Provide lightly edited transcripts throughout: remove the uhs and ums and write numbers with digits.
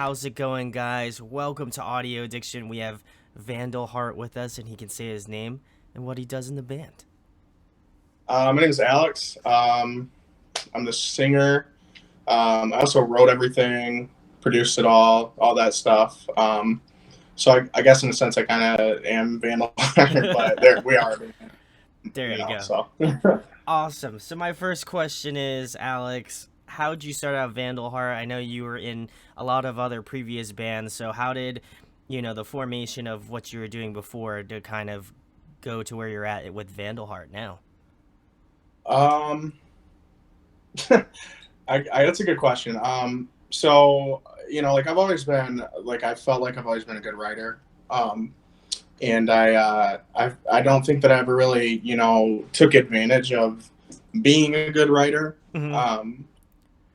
How's it going, guys? Welcome to Audio Addiction. We have Vandalheart with us, and he can say his name and what he does in the band. My name is Alex. I'm the singer. I also wrote everything, produced it all that stuff. So I guess in a sense I kind of am Vandal, but there we are, There you go. So Awesome. So my first question is, Alex, how'd you start out Vandalheart? I know you were in a lot of other previous bands, so how did, the formation of what you were doing before to kind of go to where you're at with Vandalheart now? um, that's a good question. So like I've always been like I felt like I've always been a good writer. And I don't think that I ever really took advantage of being a good writer. Mm-hmm.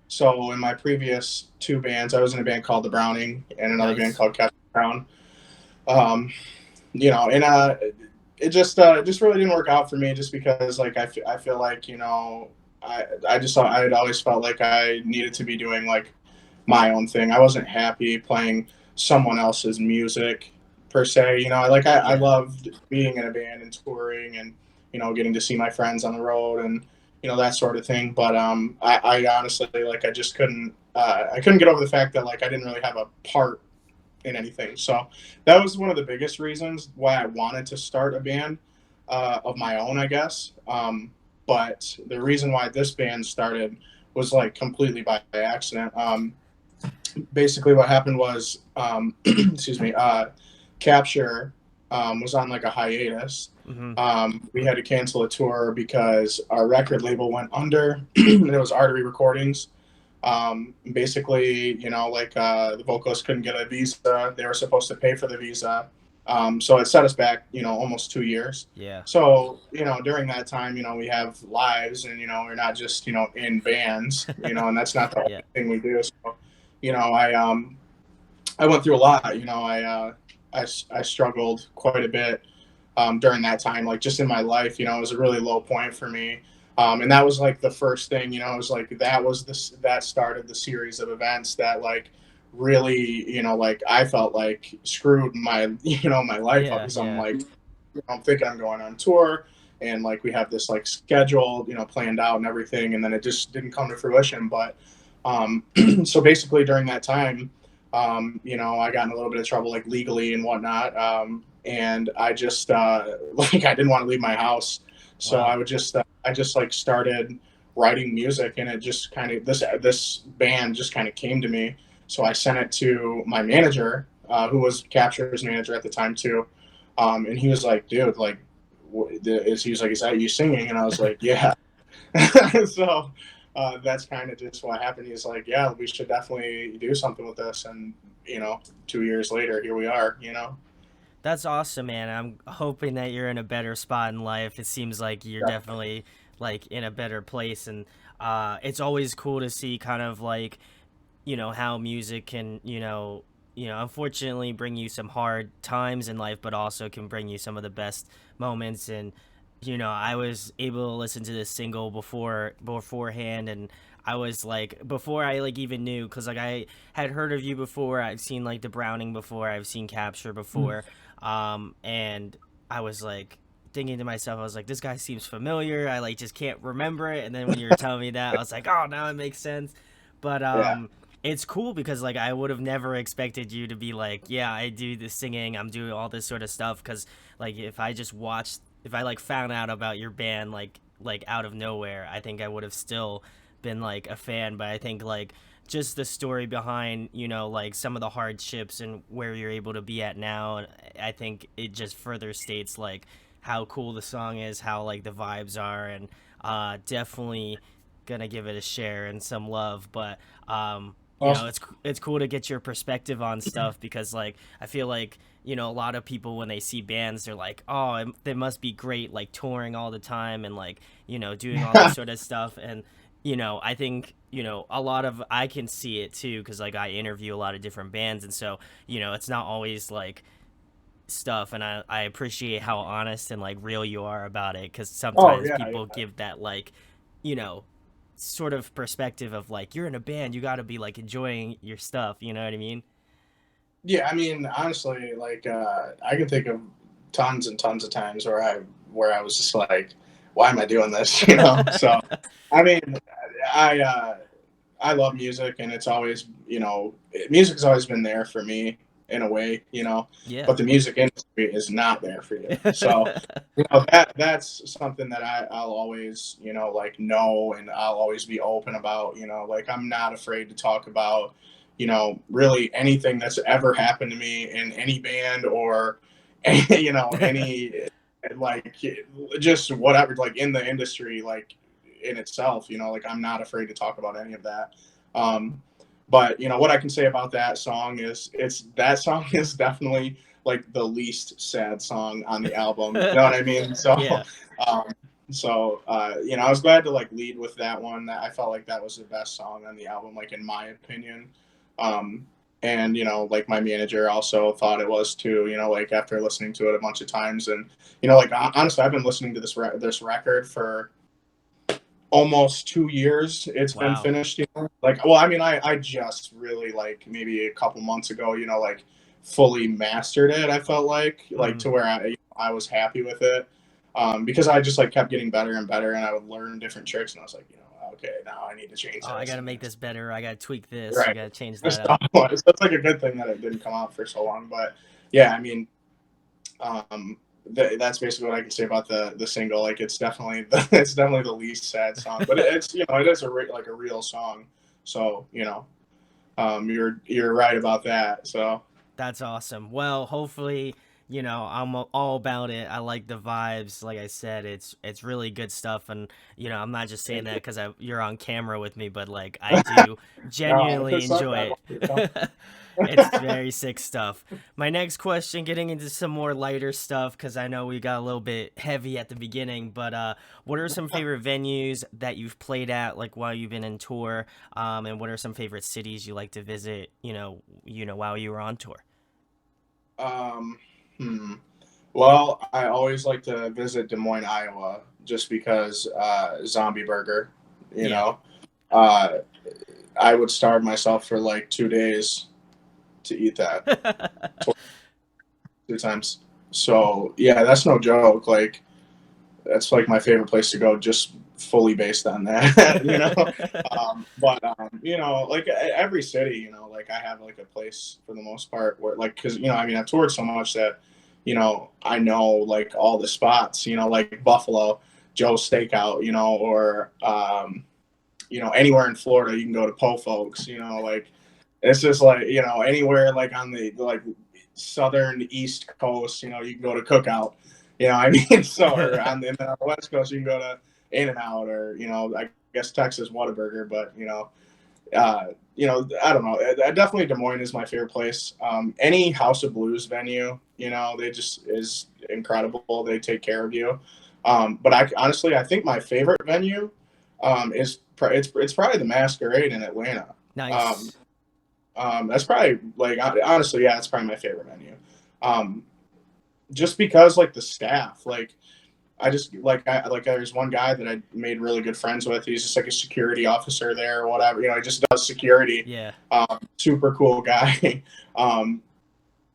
So in my previous two bands, I was in a band called The Browning and another band Nice. called Captain Brown. Um, and it just really didn't work out for me just because like I feel like I just thought I had always felt like I needed to be doing like my own thing. I wasn't happy playing someone else's music per se. I Yeah. loved being in a band and touring and getting to see my friends on the road and that sort of thing. But I honestly like I couldn't get over the fact that like I didn't really have a part in anything. So that was one of the biggest reasons why I wanted to start a band of my own, I guess. But the reason why this band started was like completely by accident. Basically, what happened was, excuse me, Capture was on like a hiatus. Mm-hmm. We had to cancel a tour because our record label went under, and it was Artery Recordings. Basically, the vocalist couldn't get a visa. They were supposed to pay for the visa. So it set us back, almost 2 years. Yeah. So, during that time, we have lives and, we're not just, in bands, and that's not the only Yeah. thing we do. So, I went through a lot, I struggled quite a bit during that time, like just in my life, it was a really low point for me. And that was like the first thing, it was like that started the series of events that like really, like I felt like screwed my, my life up Yeah. because I'm Yeah. like, I'm thinking I'm going on tour and like we have this like schedule, planned out and everything. And then it just didn't come to fruition. But so basically during that time, I got in a little bit of trouble like legally and whatnot. And I just like I didn't want to leave my house, so Wow. I just like started writing music, and it just kind of this band just kind of came to me. So I sent it to my manager, who was Capture's manager at the time too, and he was like, "Dude, like, he was like, is that you singing?" And I was like, "Yeah." So that's kind of just what happened. He's like, "Yeah, we should definitely do something with this," and 2 years later, here we are. That's awesome, man. I'm hoping that you're in a better spot in life. It seems like you're definitely like in a better place, and it's always cool to see kind of like how music can unfortunately bring you some hard times in life, but also can bring you some of the best moments. And I was able to listen to this single beforehand, and I was like, before I like even knew, because like I had heard of you before, I've seen like the Browning before, I've seen Capture before, and I was like thinking to myself, I was like, this guy seems familiar. I like just can't remember it. And then when you were telling me that, I was like, oh, now it makes sense. But Yeah. it's cool because like I would have never expected you to be like, yeah, I do the singing, I'm doing all this sort of stuff. Because like if I like found out about your band like out of nowhere, I think I would have still been like a fan. But I think like just the story behind like some of the hardships and where you're able to be at now, and I think it just further states like how cool the song is, how like the vibes are, and definitely gonna give it a share and some love. But Awesome. it's cool to get your perspective on stuff, because like I feel like a lot of people when they see bands, they're like, oh, they must be great, like touring all the time and like doing all this sort of stuff. And I think a lot of, I can see it too, because like I interview a lot of different bands, and so it's not always like stuff, and I appreciate how honest and like real you are about it, because Oh sometimes yeah, people yeah. give that like you know sort of perspective of like, you're in a band, you got to be like enjoying your stuff, you know what I mean? Yeah, I mean, honestly, like I can think of tons and tons of times where I was just like, why am I doing this? You know. So I mean, I I love music, and it's always, music's always been there for me in a way, Yeah. but the music industry is not there for you. So that's something that I'll always, like know, and I'll always be open about. Like I'm not afraid to talk about, really anything that's ever happened to me in any band, or any, like, just whatever, like in the industry, like in itself. Like I'm not afraid to talk about any of that. um but what I can say about that song is, that song is definitely like the least sad song on the album. You know what I mean? So, Yeah. um, I was glad to like lead with that one. I felt like that was the best song on the album, like in my opinion. Um, and like my manager also thought it was too. Like after listening to it a bunch of times, and like honestly, I've been listening to this record for almost 2 years. It's been Wow. finished. Like, well, I mean, I just really, like, maybe a couple months ago, like fully mastered it. I felt like Mm. to where I was happy with it, because I just like kept getting better and better, and I would learn different tricks, and I was like, okay, now I need to change Oh, I this. gotta And make this better. I gotta tweak this. You right. gotta change that So up. it's like a good thing that it didn't come out for so long. But yeah, I mean, um, that's basically what I can say about the single. Like it's definitely the least sad song, but it's it is like a real song. So you're right about that. So That's awesome. Well, hopefully, I'm all about it. I like the vibes. Like I said, it's really good stuff, and I'm not just saying thank that you. because you're on camera with me, but like I do No, if genuinely it sucked, enjoy I'd love it. It's very sick stuff. My next question, getting into some more lighter stuff, because I know we got a little bit heavy at the beginning, but what are some to. favorite venues that you've played at, like while you've been in tour, and what are some favorite cities you like to visit, while you were on tour? um, hmm. Well, I always like to visit Des Moines, Iowa, just because zombie burger. You Yeah. know, uh, I would starve myself for like 2 days to eat that two times. So yeah, that's no joke. Like that's like my favorite place to go, just fully based on that. But like every city, like I have like a place for the most part where, like, because I mean I've toured so much that I know like all the spots. Like Buffalo, Joe's Steakout. Or anywhere in Florida you can go to Po Folks. Like it's just like anywhere like on the like southern East Coast, you can go to Cookout. I mean, so or and then on the West Coast, you can go to In and Out, or I guess Texas Whataburger. But I don't know. Definitely Des Moines is my favorite place. Any House of Blues venue, they just is incredible. They take care of you. But I honestly, I think my favorite venue it's probably the Masquerade in Atlanta. Um, Nice. that's probably like honestly, yeah, it's probably my favorite venue. Um, just because like the staff, like I just like there's one guy that I made really good friends with. He's just like a security officer there or whatever. He just does security. Yeah. Super cool guy. um,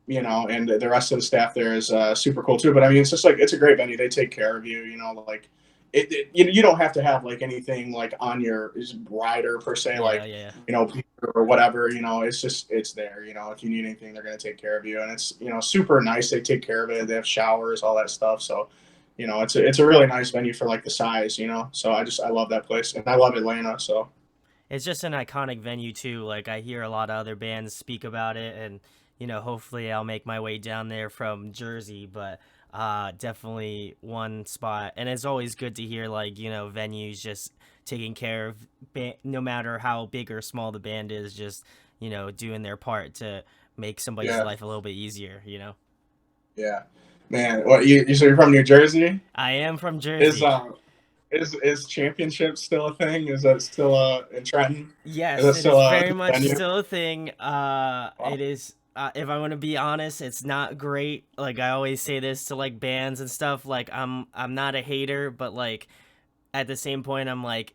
and the rest of the staff there is super cool too. But I mean, it's just like it's a great venue. They take care of you. Like you don't have to have like anything like on your rider per se, Yeah. like Yeah. or whatever. It's just it's there. If you need anything, they're gonna take care of you, and it's super nice. They take care of it. They have showers, all that stuff. So it's a really nice venue for like the size. So I love that place, and I love Atlanta. So It's just an iconic venue too. Like I hear a lot of other bands speak about it, and hopefully I'll make my way down there from Jersey. But definitely one spot, and it's always good to hear like venues just taking care of no matter how big or small the band is, just doing their part to make somebody's yeah, life a little bit easier. yeah, man. What you so you're from New Jersey? I am from Is Jersey. is championship still a thing? Is that still in Trenton? Is that Yes, it still is a very much venue? still a thing. Wow. It is. If I want to be honest, it's not great. Like I always say this to like bands and stuff. Like I'm not a hater, but like at the same point, I'm like,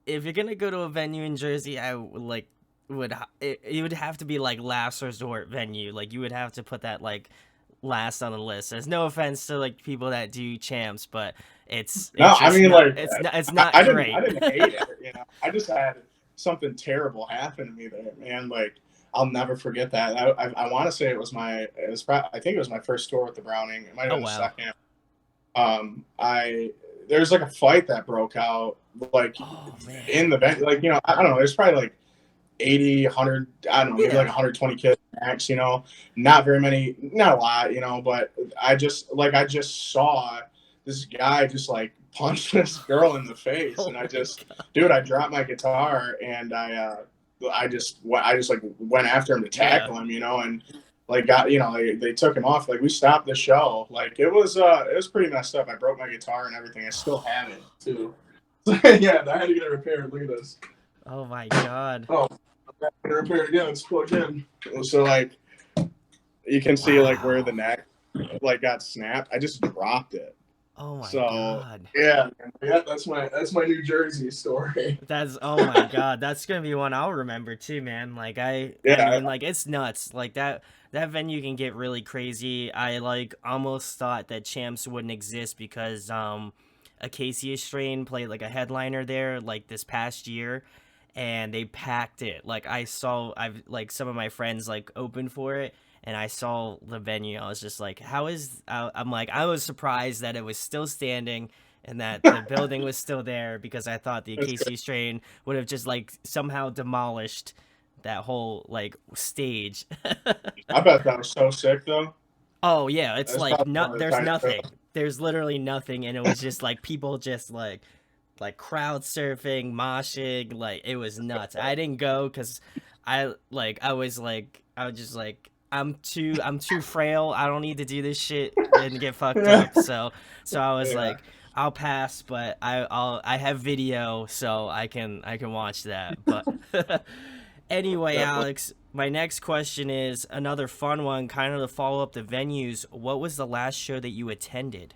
if you're gonna go to a venue in Jersey, I would like it would have to be like last resort venue. Like you would have to put that like last on the list. There's no offense to like people that do champs, but No, it's I just mean, not like, it's not I great. didn't hate it. You know, I just had something terrible happen to me there, man. Like, I'll never forget that. I want to say I think it was my first tour with the Browning. It might have Oh been the wow. second. I There's like a fight that broke out, like Oh in man. the venue. Like, you know, I don't know. There's probably like 80, 100, I don't know, maybe like Yeah. 120 kids max, you know, not very many, not a lot, you know, but I just saw this guy just like punch this girl in the face. Oh And my god. dude, I dropped my guitar and I just like went after him to Yeah. tackle him, you know, and like got, you know, they took him off. Like we stopped the show. Like it was pretty messed up. I broke my guitar and everything. I still have it too. Yeah, I had to get it repaired. Look at this. Oh my god. Oh, I'm gonna repair it again. It's plugged in. So like you can see like where the Wow. neck like got snapped. I just dropped it. Oh my So god. yeah, yeah, that's my New Jersey story. That's oh my god. That's gonna be one I'll remember too, man. Like I Yeah, mean, like it's nuts. Like that venue can get really crazy. I like almost thought that champs wouldn't exist because Acacia Strain played like a headliner there like this past year, and they packed it. Like I've like some of my friends like opened for it, and I saw the venue. I was just like, how is? I'm like, I was surprised that it was still standing and that the building was still there because I thought the that's great. Acacia Strain would have just like somehow demolished that whole like stage. I bet that was so sick though. Oh yeah, it's That's like probably no, one of the there's tightest nothing. shows. There's literally nothing, and it was just like people just like crowd surfing, moshing, like it was nuts. I didn't go because I was just like I'm too frail. I don't need to do this shit and get fucked Yeah, up. So I was yeah. like I'll pass, but I have video so I can watch that. But anyway, Definitely. Alex, my next question is another fun one, kind of to follow up the venues. What was the last show that you attended?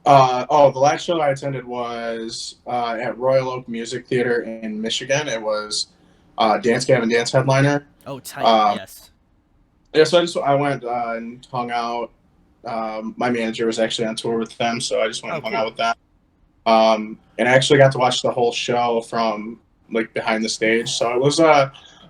The last show I attended was at Royal Oak Music Theater in Michigan. It was Dance Gavin Dance headliner. Oh, tight. Um, Yes. yeah, so I went and hung out. My manager was actually on tour with them, so I just went Oh, and hung out cool. with them. And I actually got to watch the whole show from like behind the stage. So it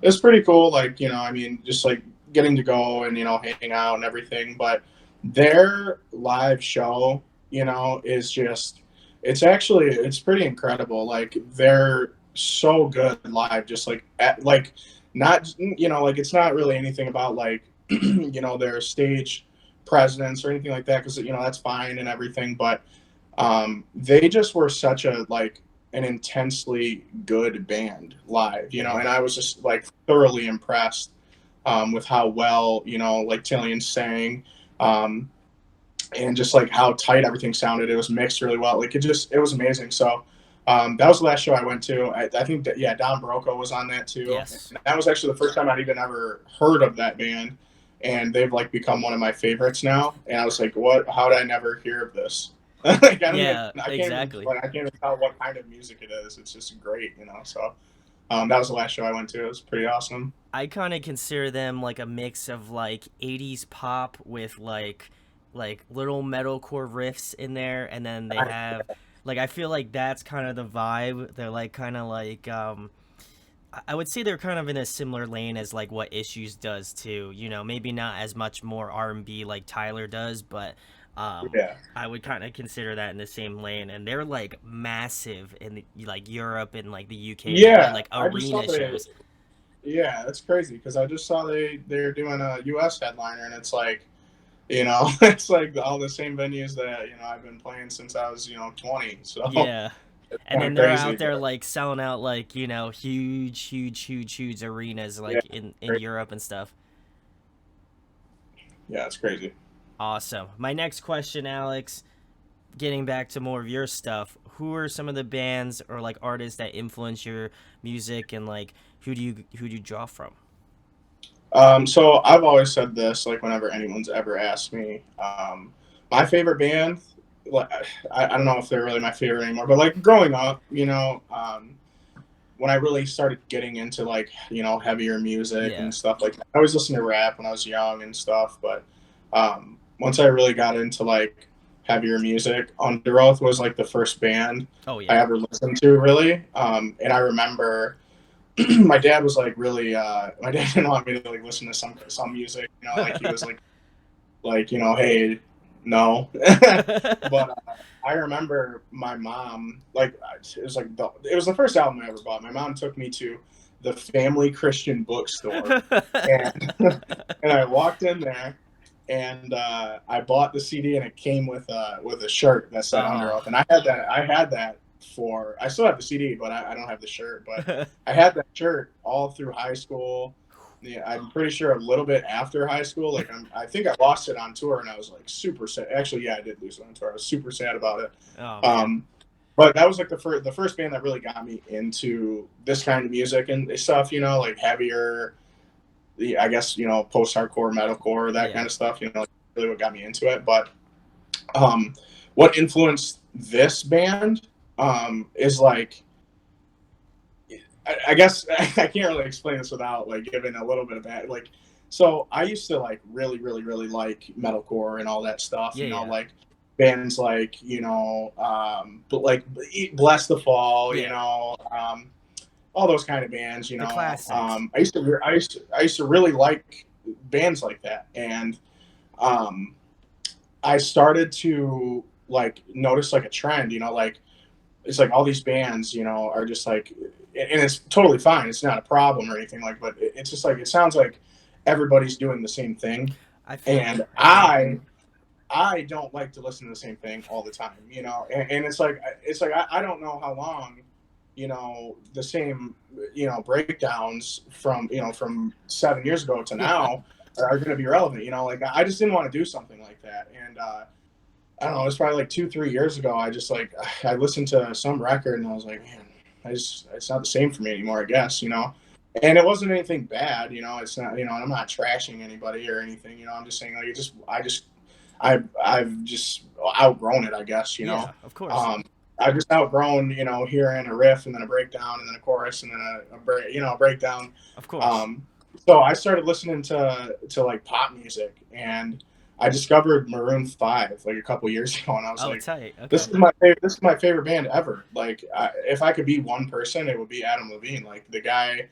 was pretty cool. Like, you know, I mean, just like getting to go and, you know, hang out and everything. But their live show, you know, is just, it's pretty incredible. Like they're so good live, just like, like not, you know, like it's not really anything about like, you know, their stage presence or anything like that. Cause, you know, that's fine and everything. But they just were such a like an intensely good band live, you know, Yeah. and I was just like thoroughly impressed with how well, you know, like Tillian sang, um, and just like how tight everything sounded. It was mixed really well. Like it was amazing. So that was the last show I went to. I think that yeah, Don Broco was on that too, Yes. and that was actually the first time I'd even ever heard of that band, and they've like become one of my favorites now. And I was like, what? How did I never hear of this? Like Yeah, I can't even exactly. like I can't even tell what kind of music it is. It's just great, you know. So that was the last show I went to. It was pretty awesome. I kind of consider them like a mix of like 80s pop with like little metalcore riffs in there, and then they have like I feel like that's kind of the vibe. They're like kind of like I would say they're kind of in a similar lane as like what Issues does too. You know, maybe not as much more R&B like Tyler does, but Yeah, I would kind of consider that in the same lane. And they're like massive in like Europe and like the UK. They play yeah. like I just saw arena they. shows. Yeah, that's crazy because I just saw they're doing a U.S. headliner, and it's like, you know, it's like all the same venues that you know I've been playing since I was, you know, 20. So Yeah. it's And kind then of they're crazy, out there but like selling out like, you know, huge arenas yeah, like in crazy. Europe and stuff. Yeah, it's crazy. Awesome. My next question, Alex, getting back to more of your stuff, who are some of the bands or like artists that influence your music and like who do you draw from? So I've always said this, like whenever anyone's ever asked me, my favorite band, like I don't know if they're really my favorite anymore, but like growing up, you know, when I really started getting into like, heavier music Yeah. and stuff like that. I always listened to rap when I was young and stuff, but once I really got into like heavier music, Under Oath was like the first band Oh I yeah. ever listened to, really. And I remember my dad was like really my dad didn't want me to like listen to some music, like he was like, hey, no. But I remember my mom, like, it was like it was the first album I ever bought. My mom took me to the Family Christian Bookstore, and and I walked in there, and I bought the CD, and it came with a shirt that said Under Oh. Oath, and I had that for, I still have the CD, but I don't have the shirt, but I had that shirt all through high school. Yeah, I'm pretty sure a little bit after high school. Like I think I lost it on tour, and I was like super sad. Actually, yeah, I did lose it on tour. I was super sad about it. Oh man. Um, but that was like the first band that really got me into this kind of music and stuff. Like heavier, I guess post hardcore, metalcore, that kind Yeah. of stuff. Like really what got me into it. But um, what influenced this band is like, I guess I can't really explain this without like giving a little bit of that. Like, so I used to like really, really, really like metalcore and all that stuff. Yeah. Yeah. Like bands like but like Bless the Fall. Yeah. All those kind of bands. The classics. I used to really like bands like that, and um, I started to like notice like a trend. Like it's like all these bands, are just like, and it's totally fine. It's not a problem or anything like, but it's just like, it sounds like everybody's doing the same thing. I feel you. And Yeah. I don't like to listen to the same thing all the time, and it's like I don't know how long, the same, breakdowns from 7 years ago to now are going to be relevant. Like I just didn't want to do something like that. And, I don't know. It was probably like 2, 3 years ago. I just like I listened to some record and I was like, man, it's not the same for me anymore. I guess. And it wasn't anything bad. It's not. And I'm not trashing anybody or anything. I'm just saying like I've just outgrown it. I guess. Yeah. Of course. Um, I've just outgrown hearing a riff and then a breakdown and then a chorus and then a breakdown. Of course. Um, so I started listening to like pop music, and I discovered Maroon 5 like a couple years ago, and I was Oh, like, tight. "This Okay. is my favorite. This is my favorite band ever." Like, if I could be one person, it would be Adam Levine. Like the guy,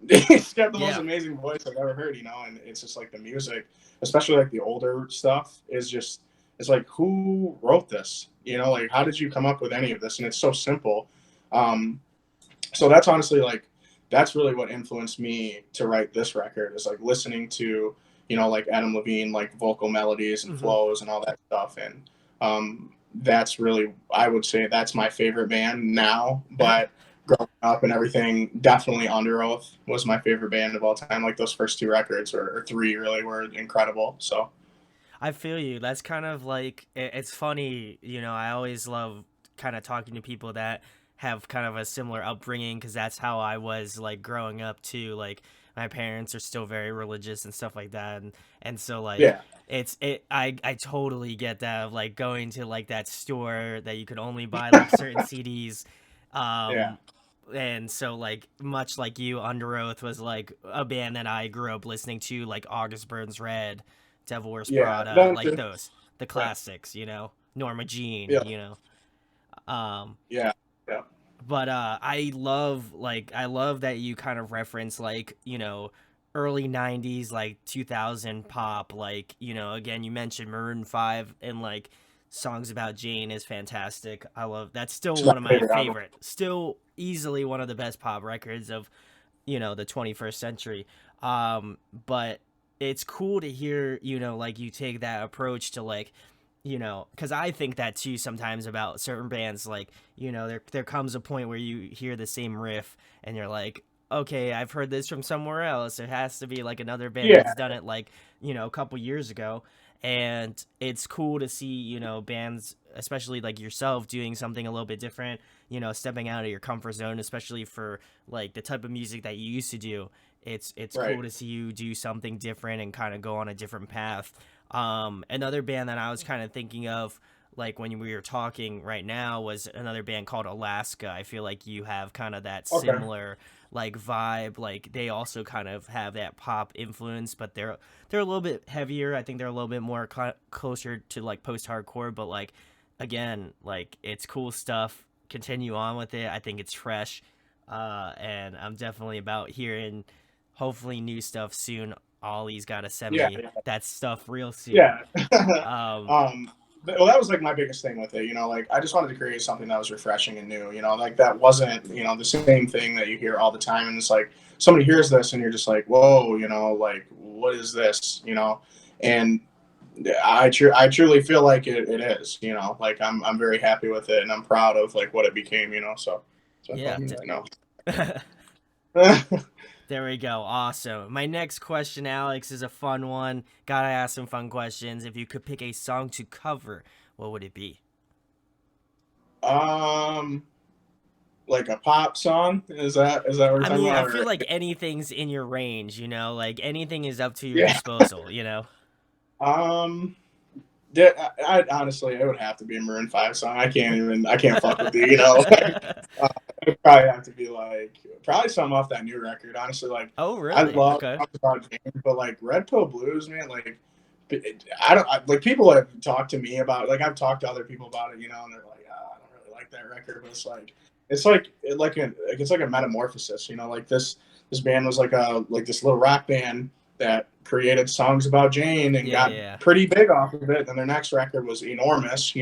he's got the most Yeah. amazing voice I've ever heard. And it's just like the music, especially like the older stuff, is just it's like who wrote this? Like how did you come up with any of this? And it's so simple. Um, so that's honestly like that's really what influenced me to write this record is like listening to like Adam Levine, like vocal melodies and Hmm. flows and all that stuff. And that's really, I would say that's my favorite band now. But growing up and everything, definitely Under Oath was my favorite band of all time. Like those first two records or three really were incredible. So I feel you. That's kind of like it's funny, I always love kind of talking to people that have kind of a similar upbringing because that's how I was like growing up too. Like my parents are still very religious and stuff like that, and so like yeah, I totally get that of like going to like that store that you could only buy like certain CDs. yeah, Um and so like much like you, Under Oath was like a band that I grew up listening to, like August Burns Red, Devil Wears yeah. Prada, No, like those, the yeah, classics, Norma Jean, yeah, Um, yeah, yeah, but I love that you kind of reference like, early 90s, like 2000 pop, like, again, you mentioned Maroon 5 and like songs about Jane is fantastic. I love that's still it's my one of my favorite album. favorite, still easily one of the best pop records of the 21st century. But it's cool to hear like you take that approach to like because I think that too sometimes about certain bands, like there comes a point where you hear the same riff and you're like, okay, I've heard this from somewhere else. It has to be like another band Yeah, that's done it like a couple years ago. And it's cool to see bands, especially like yourself, doing something a little bit different, stepping out of your comfort zone, especially for like the type of music that you used to do. It's right. cool to see you do something different and kind of go on a different path. Another band that I was kind of thinking of, like when we were talking right now, was another band called Alaska. I feel like you have kind of that Okay. similar like vibe. Like they also kind of have that pop influence, but they're a little bit heavier. I think they're a little bit more closer to like post hardcore, but like again, like it's cool stuff. Continue on with it. I think it's fresh, and I'm definitely about hearing hopefully new stuff soon. Ollie's got to send Yeah, me that stuff real soon. yeah. Um, Well, that was like my biggest thing with it. Like I just wanted to create something that was refreshing and new. Like that wasn't the same thing that you hear all the time. And it's like somebody hears this and you're just like, whoa, like what is this? And I truly feel like it is. Like I'm very happy with it and I'm proud of like what it became. So that's what yeah. I'm right now. There we go. Awesome. My next question, Alex, is a fun one. Gotta ask some fun questions. If you could pick a song to cover, what would it be? um, like a pop song? Is that what we're I talking mean, I about? feel Or, like anything's in your range, like anything is up to your yeah. disposal. Um. Yeah, honestly, it would have to be a Maroon 5 song. I can't fuck with you, It'd probably have to be like, probably something off that new record. Honestly, like, Oh, I really? love Okay. songs about James, but like Red Pill Blues, man, like, I don't, like, people have talked to me about, like, I've talked to other people about it, and they're like, I don't really like that record, but it's like a metamorphosis, like this band was like this little rock band that created songs about Jane and Yeah, yeah, got yeah. pretty big off of it. And their next record was enormous,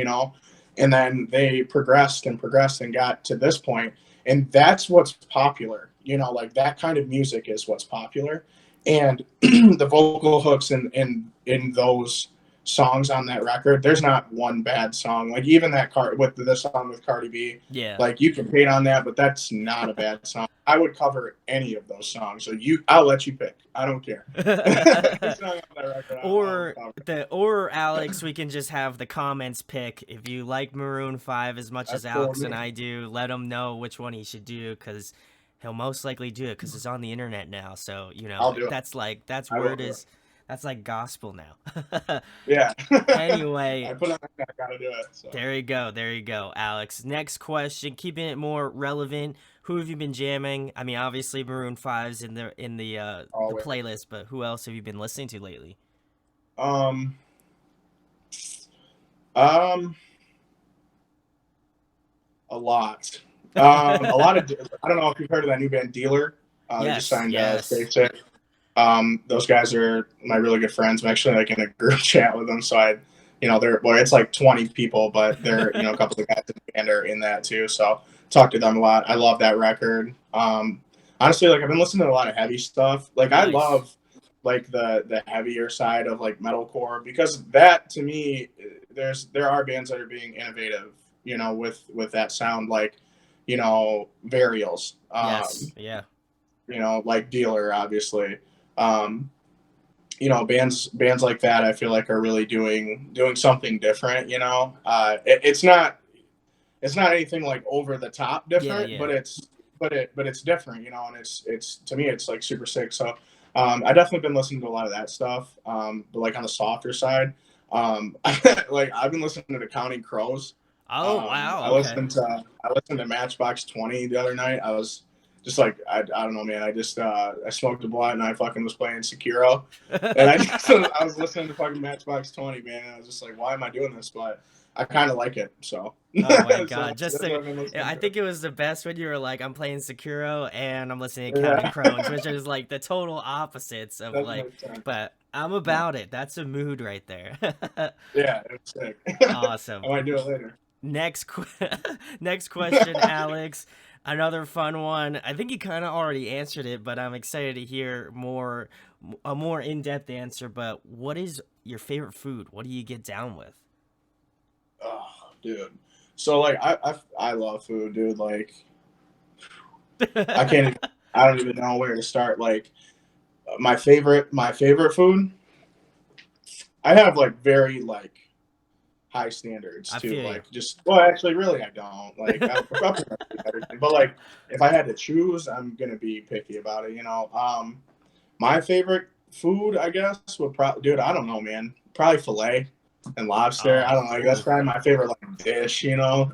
and then they progressed and progressed and got to this point. And that's what's popular, like that kind of music is what's popular. And the vocal hooks in those songs on that record, there's not one bad song. Like even that car with the song with Cardi B, Yeah. like you can hate on that, but that's not a bad song. I would cover any of those songs. So I'll let you pick. I don't care. Any song on that record, I'll or cover. or Alex, we can just have the comments pick. If you like Maroon 5 as much as That's cool Alex with and me. I do, let him know which one he should do, because he'll most likely do it because it's on the internet now. So I'll do it. that's I will word do it. is that's like gospel now. Yeah. Anyway, I put on I gotta do it. So there you go, Alex. Next question, keeping it more relevant. Who have you been jamming? I mean, obviously Maroon 5's in the always. playlist, but who else have you been listening to lately? Um um a lot. A lot of I don't know if you've heard of that new band Dealer. They just Yes, signed yes. Stay Sick. Those guys are my really good friends. I'm actually like in a group chat with them. So it's like 20 people, but they're, a couple of guys in the band are in that too. So talk to them a lot. I love that record. Honestly, like I've been listening to a lot of heavy stuff. Like I Nice. love like the heavier side of like metalcore because that to me, there are bands that are being innovative, with that sound, like, Varials. Yes, yeah. Like Dealer, obviously. Um, bands like that, I feel like are really doing something different. It's not anything like over the top Yeah, different, yeah. but it's different. And it's to me it's like super sick. So I definitely been listening to a lot of that stuff. But like on the softer side, like I've been listening to Counting Crows. Oh, wow, I okay. listened to I listened to Matchbox 20 the other night. I was just like I don't know, man. I smoked a blunt and I fucking was playing Sekiro, and I was listening to fucking Matchbox 20, man. And I was just like, why am I doing this? But I kind of like it, so Oh my so god. that's what I've been listening I to. think it was the best when you were like, I'm playing Sekiro and I'm listening to Counting Yeah, Crows, which is like the total opposites of doesn't like, make sense. but I'm Yeah, about it. That's a mood right there. yeah, it's sick. I Awesome. might do it later. Next, next question, Alex. Another fun one. I think you kind of already answered it, but I'm excited to hear a more in-depth answer. But what is your favorite food? What do you get down with? Oh, dude. So like I love food, dude. Like I can't even, I don't even know where to start. Like my favorite food. I have like very like high standards I too. feel you. Like just well, actually, really, I don't. Like I'll pretty much eat everything, but like if I had to choose, I'm gonna be picky about it. My favorite food, I guess, would probably, dude. I don't know, man. Probably filet. and lobster. I Oh, don't know. Like, that's ooh, probably my favorite like dish, you know.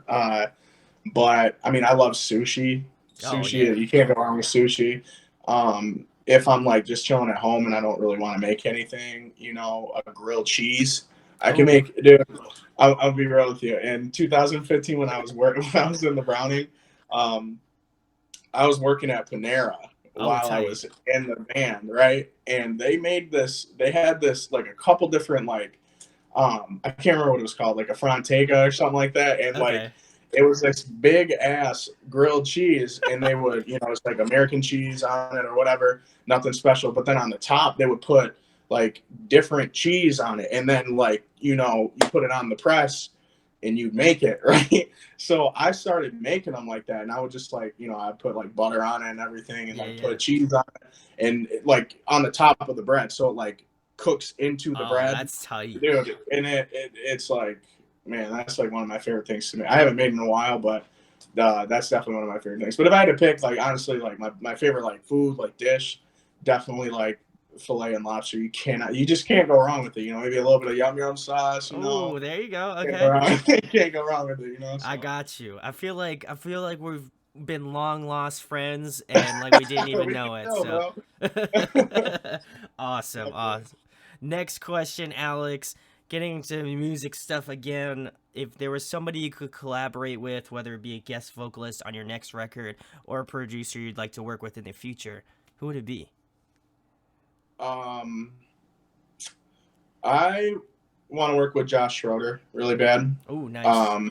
But I mean, I love sushi. oh yeah. Sushi, you can't go wrong with sushi. If I'm like just chilling at home and I don't really want to make anything, you know, a grilled cheese, I can Oh, make. Dude, I'll be real with you. In 2015, when I was working, when I was in the Browning, um, I was working at Panera oh, while I tight. was in the van, right? And they made this. They had this like a couple different like I can't remember what it was called, like a Frontega or something like that, and like Okay. it was this big ass grilled cheese, and they would, you know, it's like American cheese on it or whatever, nothing special. But then on the top, they would put like different cheese on it, and then like you know, you put it on the press, and you make it right. So I started making them like that, and I would just like you know, I put like butter on it and everything, and Yeah, then yeah. put cheese on it, and like on the top of the bread, so it like cooks into the Oh, bread, that's tight. dude. And it's like, man, that's like one of my favorite things to me. I haven't made it in a while, but that's definitely one of my favorite things. But if I had to pick, like honestly, like my favorite like food, like dish, definitely like filet and lobster. You just can't go wrong with it. You know, maybe a little bit of yum yum sauce. You know, Oh, there you go. can't go Okay. wrong. Can't go wrong with it. You know, I so got you. I feel like we've been long lost friends and like we didn't even we can know it. go, So bro. awesome. Awesome. Next question, Alex. Getting into music stuff again. If there was somebody you could collaborate with, whether it be a guest vocalist on your next record or a producer you'd like to work with in the future, who would it be? um, I want to work with Josh Schroeder really bad. Oh, nice. Um,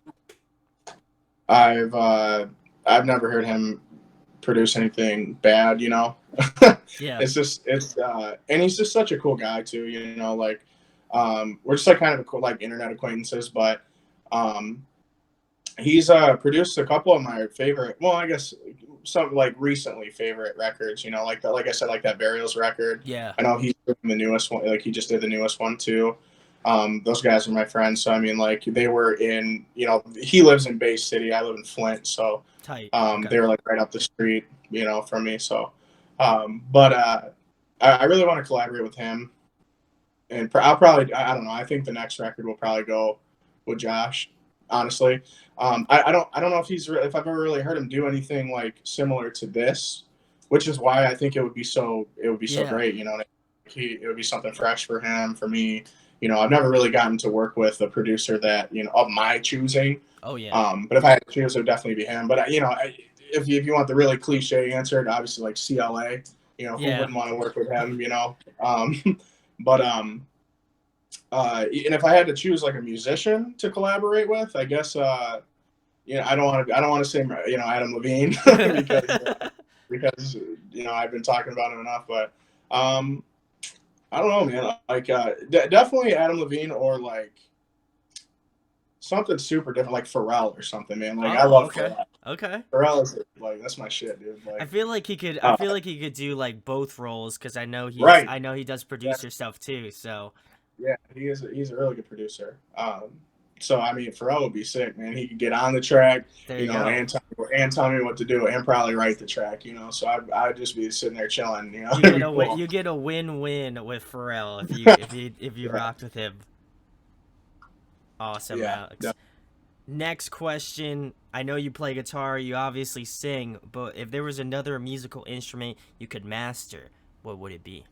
I've uh, I've never heard him produce anything bad, you know. Yeah. It's and he's just such a cool guy too, you know. Like we're just like kind of a cool, like internet acquaintances, but um, he's produced a couple of my favorite. Well, I guess some like recently favorite records, you know, like that. Like I said, like that Burials record. Yeah. I know he's doing the newest one. Like he just did the newest one too. Those guys are my friends, so I mean, like they were in. You know, he lives in Bay City. I live in Flint, so Tight. Okay. they were like right up the street, you know, from me. So, but I really want to collaborate with him, and I'll probably I don't know. I think the next record will probably go with Josh. Honestly, I don't know if if I've ever really heard him do anything like similar to this, which is why I think it would be so Yeah. great. You know, it would be something fresh for him, for me. You know, I've never really gotten to work with a producer that you know of my choosing. Oh yeah. But if I had to choose, it would definitely be him. But you know, if you want the really cliche answer, obviously like CLA. You know, who Yeah. wouldn't want to work with him? You know, but and if I had to choose like a musician to collaborate with, I guess you know I don't want to say you know Adam Levine because you know I've been talking about him enough, but um, I don't know, man. Like definitely Adam Levine or like something super different, like Pharrell or something, man. Like I Oh, love okay. Pharrell. Okay. Pharrell is like that's my shit, dude. I Like feel like he could. I uh, feel like he could do like both roles because I know he's. right, I know he does producer stuff too. So yeah, he's a really good producer. So I mean, Pharrell would be sick, man. He could get on the track, there you you know, go. and tell me what to do, and probably write the track, you know. So I'd just be sitting there chilling, you know. It'd be cool. You get a win-win with Pharrell if you Yeah, rocked with him. Awesome, yeah, Alex. Next question. I know you play guitar. You obviously sing, but if there was another musical instrument you could master, what would it be?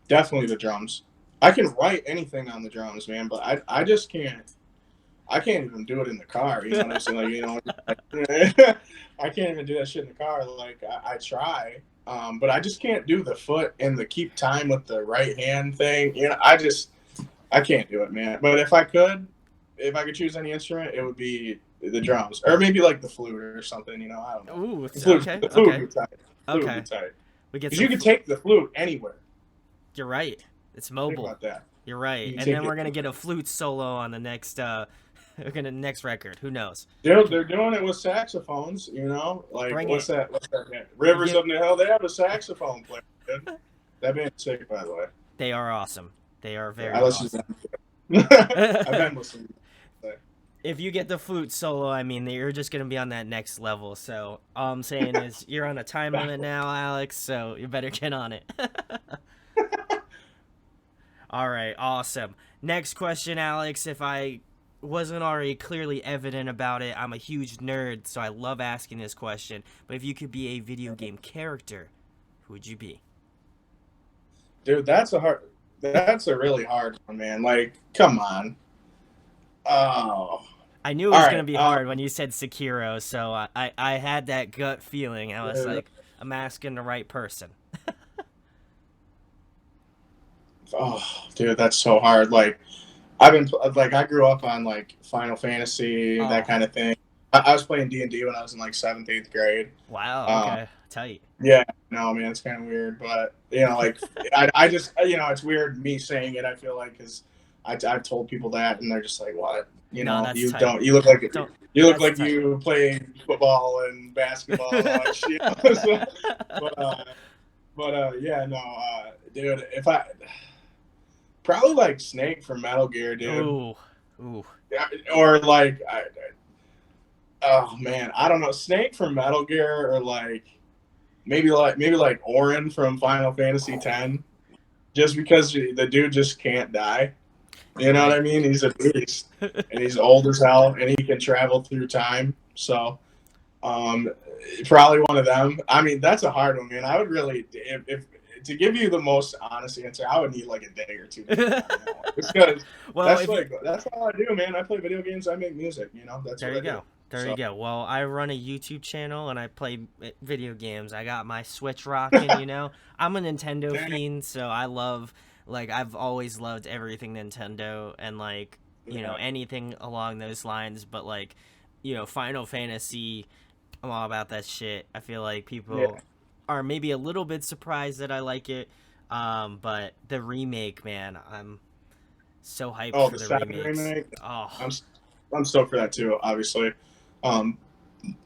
definitely the drums. I can write anything on the drums, man, but I just can't. I can't even do it in the car. You know what I'm saying? Like, you know, like, I can't even do that shit in the car. Like, I try, but I just can't do the foot and the keep time with the right hand thing. You know, I can't do it, man. But if I could choose any instrument, it would be the drums, or maybe like the flute or something. You know, I don't know. Ooh, okay, The flute would okay, be tight. Flute would be okay. tight We get because some. you could take the flute anywhere. You're right. It's Think mobile. about that. You're right. You can And then take we're it. gonna get a flute solo on the next we're gonna next record. Who knows? They're doing it with saxophones, you know. Like Bring it. What's that band? You Rivers get of the Hill. They have a saxophone player. Dude. That band's sick, by the way. they are awesome. They are Yeah, I very listen to awesome. them. I've been listening. To them. If you get the flute solo, I mean, you're just gonna be on that next level. So all I'm saying is you're on a time limit now, Alex. So you better get on it. All right, awesome. Next question, Alex. If I wasn't already clearly evident about it, I'm a huge nerd, so I love asking this question. But if you could be a video game character, who would you be? Dude, that's a really hard one, man. Like, come on. Oh, I knew it all was right. gonna be hard when you said Sekiro, so I had that gut feeling. I was Dude, like, I'm asking the right person. oh, dude, that's so hard. Like, I've been like, I grew up on like Final Fantasy, that Oh, kind of thing. I was playing D&D when I was in like seventh, eighth grade. wow. Um, Okay, tight. yeah, no, man, it's kind of weird, but like, I just, it's weird me saying it. I feel like because I've told people that, and they're just like, what? No, that's You tight. don't. You look like Don't. you look That's like tight. you play football and basketball and all that shit. So, but yeah, no, dude, if I probably like Snake from Metal Gear, dude. Ooh, ooh. Yeah, or like, oh man, I don't know, Snake from Metal Gear, or like maybe like Orin from Final Fantasy X, just because the dude just can't die. You know what I Right. mean? He's a beast, and he's old as hell, and he can travel through time. So, um, probably one of them. I mean, that's a hard one, man. I would really, if to give you the most honest answer, I would need like a day or two to think on that one. Just because Well, if you that's all I do, man. I play video games. I make music. That's there what you I do. go. There you So, go. Well, I run a YouTube channel and I play video games. I got my Switch rocking. I'm a Nintendo dang, fiend, so I love like I've always loved everything Nintendo and like, yeah, anything along those lines, but like, Final Fantasy, I'm all about that shit. I feel like yeah. people are maybe a little bit surprised that I like it. But the remake, man, I'm so hyped Oh, for the the seven remakes. remake. Oh, I'm I'm stoked for that too. Obviously, um,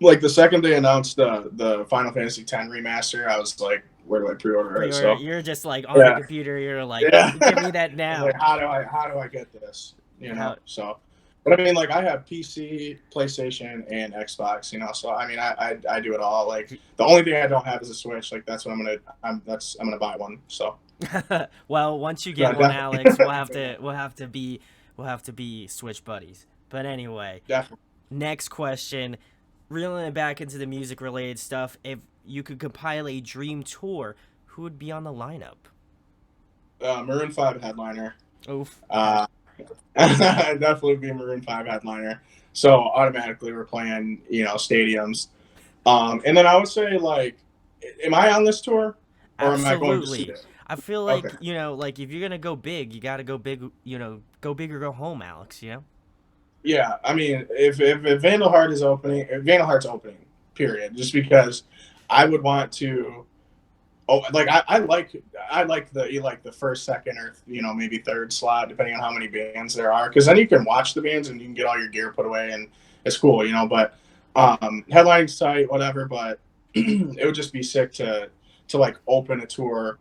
like the second they announced the Final Fantasy X remaster, I was like, where do I pre-order it? pre-order. So You're just like on the yeah, computer. You're like, yeah. give me that I was like, now. how do I get this? How? So. But I mean, like, I have PC, PlayStation, and Xbox. So I mean, I do it all. Like, the only thing I don't have is a Switch. Like, that's what I'm gonna buy one. So Well, once you yeah, get one, Alex, definitely, we'll have to be Switch buddies. But anyway, definitely. next question. Reeling it back into the music related stuff. If you could compile a dream tour, who would be on the lineup? Maroon Five headliner. Oof. Okay. Uh, definitely be Maroon Five headliner. So automatically we're playing, stadiums. And then I would say, like, am I on this tour, or am I going to see Absolutely. it? I feel Okay. like, like if you're gonna go big, you gotta go big, go big or go home, Alex. Yeah, I mean, if Vandalheart is opening, if Vandalheart's opening, period. Just because I would want to. Oh, like I like the first, second, or maybe third slot, depending on how many bands there are, because then you can watch the bands and you can get all your gear put away, and it's cool. But headlining site, whatever. But it would just be sick to like open a tour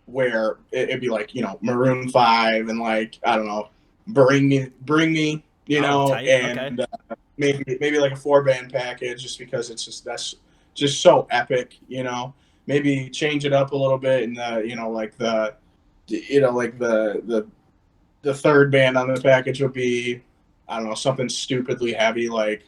where it'd be like Maroon Five, and like, I don't know, bring me, Oh, tight. Okay. and maybe like a four-band package, just because that's just so epic. Maybe change it up a little bit, and like the third band on the package would be, I don't know, something stupidly heavy, like,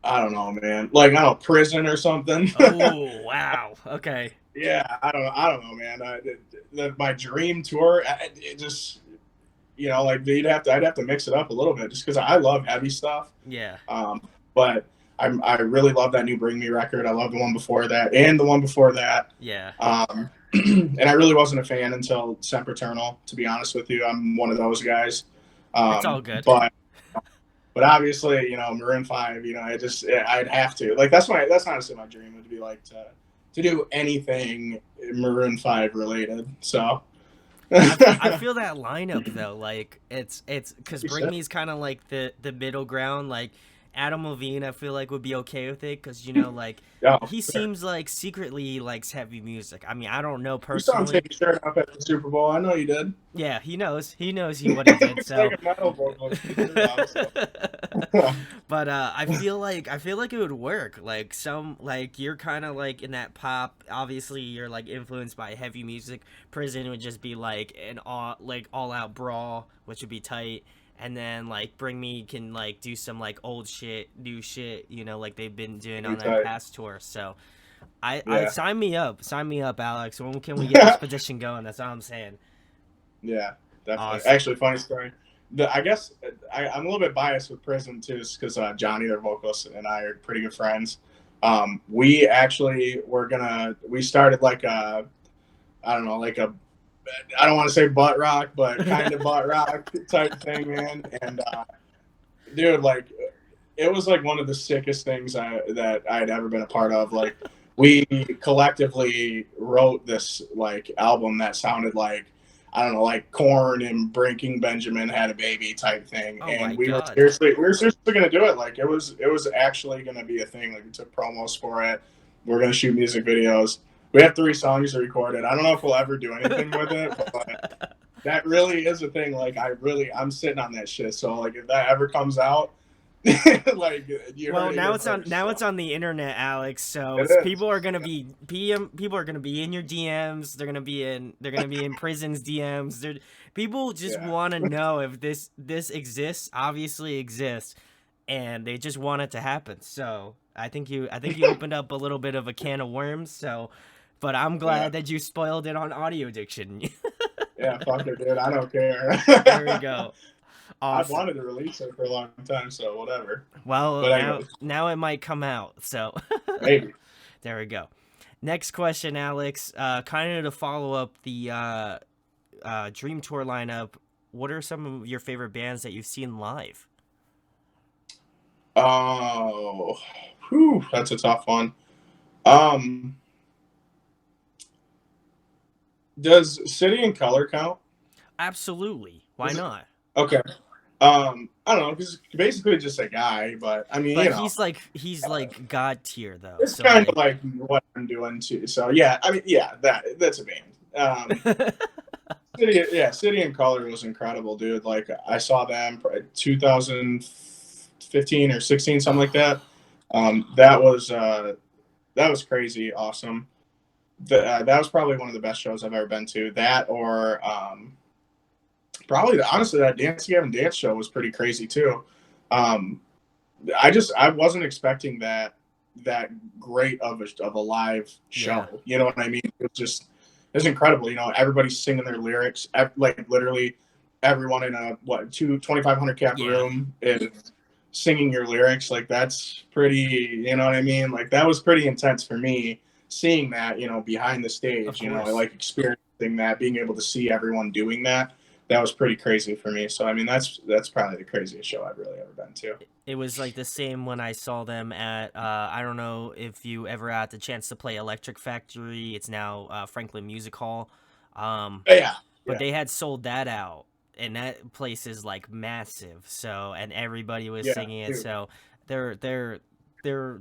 I don't know, man, like, I don't know, Prison or something. Oh, wow. Okay. Yeah, I don't know, man. My dream tour, it just, like, I'd have to mix it up a little bit, just because I love heavy stuff. Yeah. But I really love that new Bring Me record. I love the one before that and the one before that. Yeah. And I really wasn't a fan until Sempiternal, to be honest with you. I'm one of those guys. It's all good. But obviously, Maroon Five. I'd have to. Like, that's honestly my dream, would be like to do anything Maroon Five related. So. I feel that lineup though, like it's because Bring Me's kind of like the middle ground. Like Adam Levine, I feel like would be okay with it because like Yeah, he sure. seems like secretly he likes heavy music. I mean, I don't know You saw him personally. take his shirt off at the Super Bowl. I know you did. Yeah, he knows what he did. It's like So, a metal vocalist. Took his shirt off, so. But I feel like it would work. Like some like you're kind of like in that pop. Obviously, you're like influenced by heavy music. Prison would just be like an all out brawl, which would be tight. And then like Bring Me can like do some like old shit, new shit. You know, like they've been doing Be on their tight. past tour. So I Yeah. sign me up, Alex. When can we get this petition going? That's all I'm saying. Yeah, definitely. Awesome. Actually, funny story. I guess I'm a little bit biased with Prism too, because Johnny, their vocalist, and I are pretty good friends. We actually we started like a, I don't know, like a, I don't want to say butt rock, but kind of butt rock type thing, man. And dude, like, it was like one of the sickest things that I had ever been a part of. Like, we collectively wrote this like album that sounded like, I don't know, like Corn and Breaking Benjamin had a baby type thing, Oh my and god. we were seriously gonna do it. Like, it was actually gonna be a thing. Like, we took promos for it. We're gonna shoot music videos. We have 3 songs recorded. I don't know if we'll ever do anything with it, but that really is a thing. Like, I'm sitting on that shit. So like, if that ever comes out, like, you Well, heard it here first. now So. it's on the internet, Alex. So It is. people are gonna be people are gonna be in your DMs. They're gonna be in prison's DMs. People just Yeah. want to know if this exists. Obviously exists, and they just want it to happen. So I think you opened up a little bit of a can of worms. So, but I'm Yeah. glad that you spoiled it on audio addiction. Yeah. Fuck it, dude. I don't care. There we go. I've Awesome. wanted to release it for a long time, so whatever. Well, But anyways, now it might come out. So maybe. there we go. Next question, Alex. Kind of to follow up the Dream Tour lineup. What are some of your favorite bands that you've seen live? Oh, whew, that's a tough one. Um, does City and Color count? Absolutely. Why Is it not? okay? I don't know, because basically just a guy, but I mean, But he's like god tier though. it's So kind of like like what I'm doing too. So yeah, I mean, yeah, that's a band. City and Color was incredible, dude. Like, I saw them 2015 or 16, something like that. Um, that was uh, that was crazy, awesome. That was probably one of the best shows I've ever been to. That or probably honestly that Dance Gavin Dance show was pretty crazy too. Um, I wasn't expecting that great of a live yeah. show. You know what I mean? It was incredible. You know, everybody's singing their lyrics. Like, literally everyone in a 2,500 cap Yeah. room is singing your lyrics. Like, that's pretty. You know what I mean? Like, that was pretty intense for me seeing that. You know, behind the Of stage. You know, course. like experiencing that, being able to see everyone doing that. That was pretty crazy for me. So I mean, that's probably the craziest show I've really ever been to. It was like the same when I saw them at I don't know if you ever had the chance to play Electric Factory. It's now Franklin Music Hall. Um, Yeah, but yeah, they had sold that out, and that place is like massive. So and everybody was yeah, singing it. dude. So they're they're they're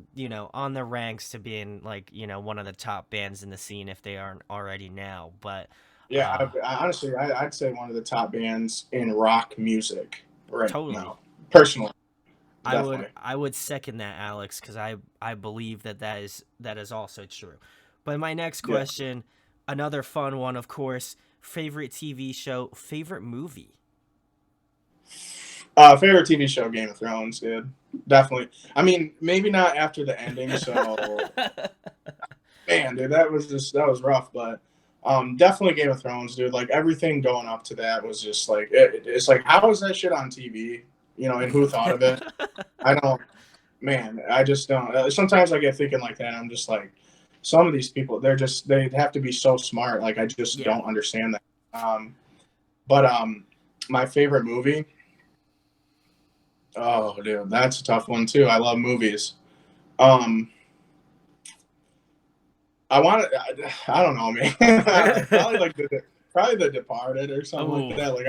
on the ranks to being like one of the top bands in the scene if they aren't already now. But Yeah, honestly, I'd say one of the top bands in rock music right totally. now. Personally, definitely. I would second that, Alex, because I believe that is also true. But my next Yeah. question, another fun one, of course. Favorite TV show, favorite movie. Favorite TV show, Game of Thrones, dude. Definitely. I mean, maybe not after the ending. So, man, dude, that was rough. But definitely Game of Thrones, dude. Like, everything going up to that was just like it's like, how is that shit on TV? You know, and who thought of it? I don't. Man, I just don't. Sometimes I get thinking like that. I'm just like, some of these people, they have to be so smart. Like, I just Yeah, don't understand that. But my favorite movie. Oh, dude, that's a tough one too. I love movies. Um, I don't know, man. Probably like probably The Departed or something like oh, that. Like,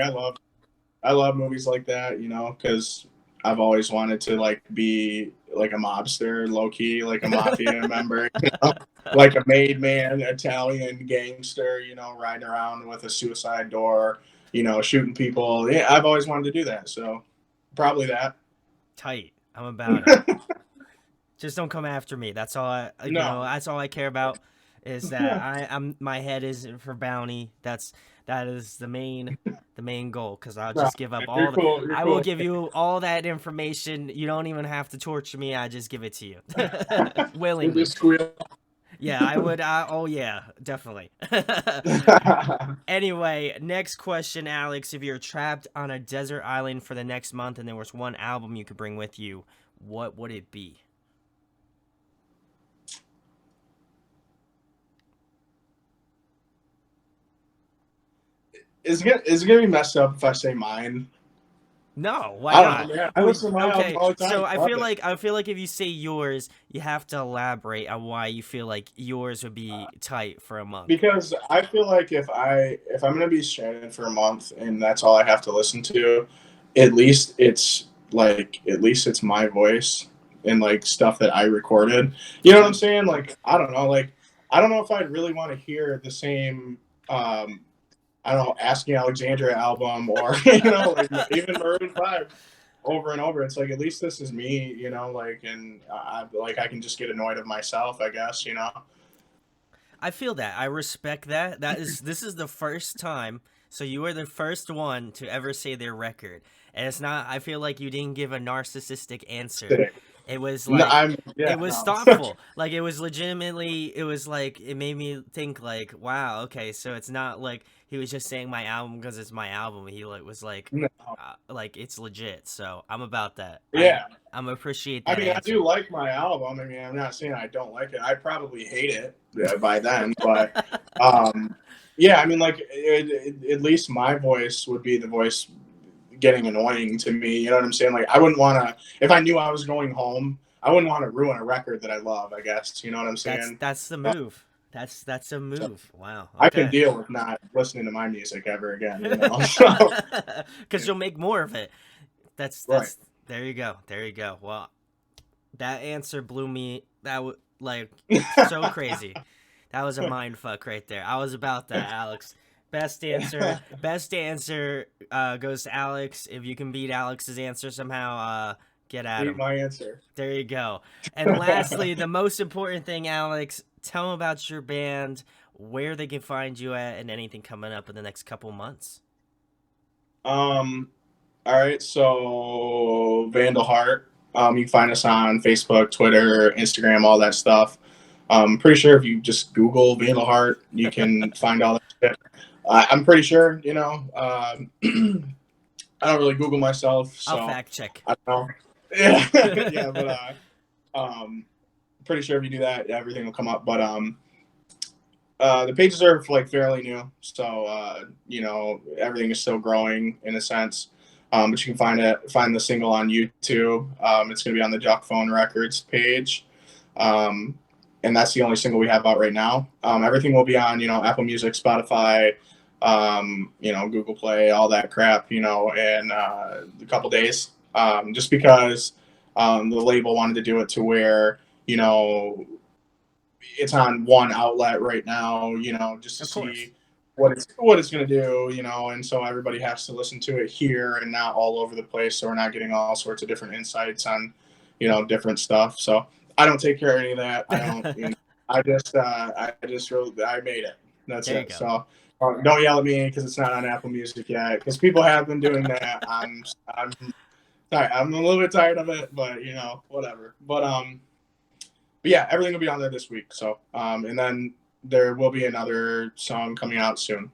I love movies like that, you know, because I've always wanted to like be like a mobster, low key, like a mafia member, you know? Like a made man, Italian gangster, you know, riding around with a suicide door, you know, shooting people. Yeah, I've always wanted to do that, so probably that. tight. I'm about it. Just don't come after me. That's all No. that's all I care about is that I'm my head isn't for bounty. That is the main goal cuz I'll No, just give up man, you're all the cool. You're I will cool. give you all that information. You don't even have to torture me. I just give it to you You willingly. just squeal. Yeah, oh yeah, definitely. Anyway, next question, Alex. If you're trapped on a desert island for the next month and there was one album you could bring with you, what would it be? Is it gonna be messed up if I say mine? No, why I don't not? know, man. I Well, listen to my album okay, all the time. so Fuck it. I feel like if you say yours, you have to elaborate on why you feel like yours would be tight for a month. Because I feel like if I'm gonna be stranded for a month and that's all I have to listen to, at least it's my voice and like stuff that I recorded. You know what I'm saying? Like I don't know, I don't know if I'd really want to hear the same um I don't know, Asking Alexandria album or like even Maroon 5 over and over. It's like at least this is me, and I can just get annoyed of myself, I guess. I feel that. I respect that. This is the first time. So you were the first one to ever say their record, and it's not. I feel like you didn't give a narcissistic answer. Sick. It was No, like yeah, it was no. thoughtful. Like it was legitimately. It was like it made me think. Like wow, okay, so it's not like he was just saying my album because it's my album. He was No. like it's legit. So I'm about that. Yeah. I'm appreciate I that mean, I do answer. like my album. I mean, I'm not saying I don't like it. I probably hate it by then, but um, yeah, I mean, at least my voice would be the voice getting annoying to me. You know what I'm saying? Like, I wouldn't want to, if I knew I was going home, I wouldn't want to ruin a record that I love, I guess. You know what I'm saying? That's the move. That's a So move. Wow. I can Okay. deal with not listening to my music ever again. So, Because you'll make more of it. right. That's there you go. There you go. Well, that answer blew me. That was like so crazy. That was a mind fuck right there. I was about that, Alex. Best answer. Best answer goes to Alex. If you can beat Alex's answer somehow, get at Beat him. my answer. There you go. And lastly, the most important thing, Alex, tell them about your band, where they can find you at, and anything coming up in the next couple months. Um, All right, so Vandalheart. You can find us on Facebook, Twitter, Instagram, all that stuff. I'm pretty sure if you just Google Vandalheart, you can find all that shit. I'm pretty sure, I don't really Google myself, I'll so fact check. I don't know. Yeah, yeah, but um, pretty sure if you do that, everything will come up. But the pages are like fairly new, so everything is still growing in a sense. But you can find the single on YouTube. It's going to be on the Duck Phone Records page, um, and that's the only single we have out right now. Everything will be on Apple Music, Spotify, Google Play, all that crap. In a couple days, just because the label wanted to do it to where you know it's on one outlet right now, just to Of course. see what it's going to do, and so everybody has to listen to it here and not all over the place, so we're not getting all sorts of different insights on, different stuff. So I don't take care of any of that. I don't, I made it. That's There you it. go. So don't yell at me because it's not on Apple Music yet. Because people have been doing that. I'm sorry. I'm a little bit tired of it, but whatever. But yeah, everything will be on there this week. So, and then there will be another song coming out soon.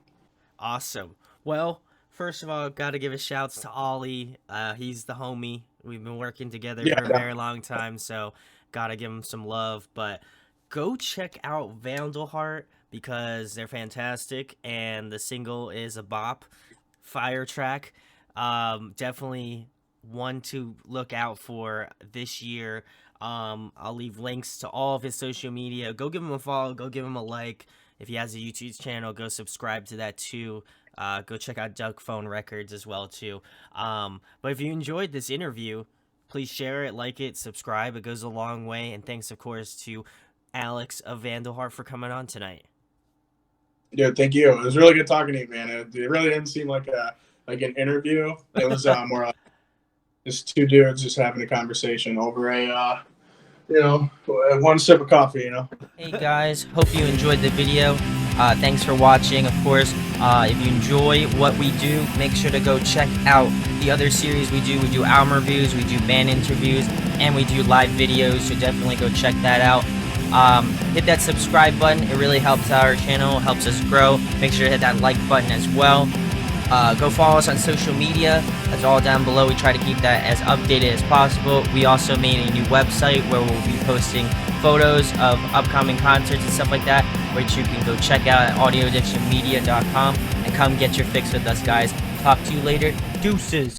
Awesome. Well, first of all, got to give a shouts to Ollie. He's the homie. We've been working together Yeah, for a very long time, so got to give him some love. But go check out Vandalheart because they're fantastic, and the single is a bop, fire track. Definitely one to look out for this year. I'll leave links to all of his social media. Go give him a follow. Go give him a like. If he has a YouTube channel, go subscribe to that too. Go check out Duck Phone Records as well too. But if you enjoyed this interview, please share it, like it, subscribe. It goes a long way. And thanks, of course, to Alex of Vandalheart for coming on tonight. dude, thank you. It was really good talking to you, man. It really didn't seem like an interview. It was more like just two dudes just having a conversation over a one sip of coffee. Hey guys, hope you enjoyed the video. Thanks for watching. Of course, if you enjoy what we do, make sure to go check out the other series we do. We do album reviews, we do band interviews, and we do live videos, so definitely go check that out. Hit that subscribe button. It really helps our channel, helps us grow. Make sure to hit that like button as well. Go follow us on social media. That's all down below. We try to keep that as updated as possible. We also made a new website where we'll be posting photos of upcoming concerts and stuff like that, which you can go check out at audioaddictionmedia.com and come get your fix with us, guys. Talk to you later. Deuces.